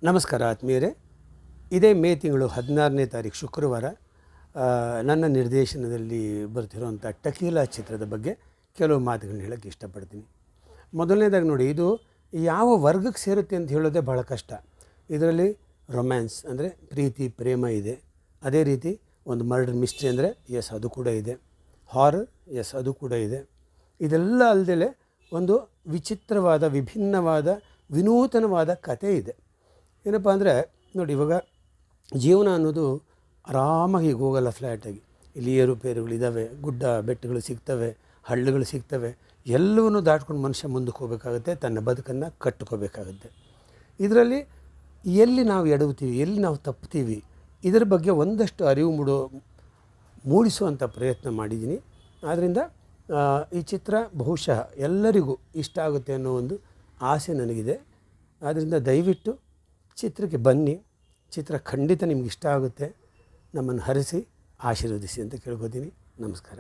ನಮಸ್ಕಾರ ಆತ್ಮೀಯರೇ. ಇದೇ ಮೇ ತಿಂಗಳು 16ನೇ ತಾರೀಕು ಶುಕ್ರವಾರ ನನ್ನ ನಿರ್ದೇಶನದಲ್ಲಿ ಬರ್ತಿರುವಂಥ ಟಕೀಲಾ ಚಿತ್ರದ ಬಗ್ಗೆ ಕೆಲವು ಮಾತುಗಳನ್ನ ಹೇಳೋಕ್ಕೆ ಇಷ್ಟಪಡ್ತೀನಿ. ಮೊದಲನೇದಾಗಿ ನೋಡಿ, ಇದು ಯಾವ ವರ್ಗಕ್ಕೆ ಸೇರುತ್ತೆ ಅಂತ ಹೇಳೋದೇ ಭಾಳ ಕಷ್ಟ. ಇದರಲ್ಲಿ ರೊಮ್ಯಾನ್ಸ್ ಅಂದರೆ ಪ್ರೀತಿ ಪ್ರೇಮ ಇದೆ, ಅದೇ ರೀತಿ ಒಂದು ಮರ್ಡರ್ ಮಿಸ್ಟ್ರಿ ಅಂದರೆ ಎಸ್ ಅದು ಕೂಡ ಇದೆ, ಹಾರರ್ ಎಸ್ ಅದು ಕೂಡ ಇದೆ. ಇದೆಲ್ಲ ಅಲ್ಲದೆ ಒಂದು ವಿಚಿತ್ರವಾದ ವಿಭಿನ್ನವಾದ ವಿನೂತನವಾದ ಕತೆ ಇದೆ. ಏನಪ್ಪ ಅಂದರೆ ನೋಡಿ, ಇವಾಗ ಜೀವನ ಅನ್ನೋದು ಆರಾಮಾಗಿ ಹೋಗಲ್ಲ ಫ್ಲ್ಯಾಟಾಗಿ. ಇಲ್ಲಿ ಏರುಪೇರುಗಳಿದ್ದಾವೆ, ಗುಡ್ಡ ಬೆಟ್ಟಗಳು ಸಿಗ್ತವೆ, ಹಳ್ಳಗಳು ಸಿಗ್ತವೆ, ಎಲ್ಲವನ್ನೂ ದಾಟ್ಕೊಂಡು ಮನುಷ್ಯ ಮುಂದಕ್ಕೆ ಹೋಗಬೇಕಾಗುತ್ತೆ, ತನ್ನ ಬದುಕನ್ನು ಕಟ್ಕೋಬೇಕಾಗುತ್ತೆ. ಇದರಲ್ಲಿ ಎಲ್ಲಿ ನಾವು ಎಡವುತ್ತೀವಿ, ಎಲ್ಲಿ ನಾವು ತಪ್ಪುತ್ತೀವಿ, ಇದರ ಬಗ್ಗೆ ಒಂದಷ್ಟು ಅರಿವು ಮೂಡಿಸುವಂಥ ಪ್ರಯತ್ನ ಮಾಡಿದ್ದೀನಿ. ಆದ್ದರಿಂದ ಈ ಚಿತ್ರ ಬಹುಶಃ ಎಲ್ಲರಿಗೂ ಇಷ್ಟ ಆಗುತ್ತೆ ಅನ್ನೋ ಒಂದು ಆಸೆ ನನಗಿದೆ. ಆದ್ದರಿಂದ ದಯವಿಟ್ಟು ಚಿತ್ರಕ್ಕೆ ಬನ್ನಿ. ಚಿತ್ರ ಖಂಡಿತ ನಿಮ್ಗೆ ಇಷ್ಟ ಆಗುತ್ತೆ. ನಮ್ಮನ್ನು ಹರಿಸಿ ಆಶೀರ್ವದಿಸಿ ಅಂತ ಕೇಳ್ಕೊತೀನಿ. ನಮಸ್ಕಾರ.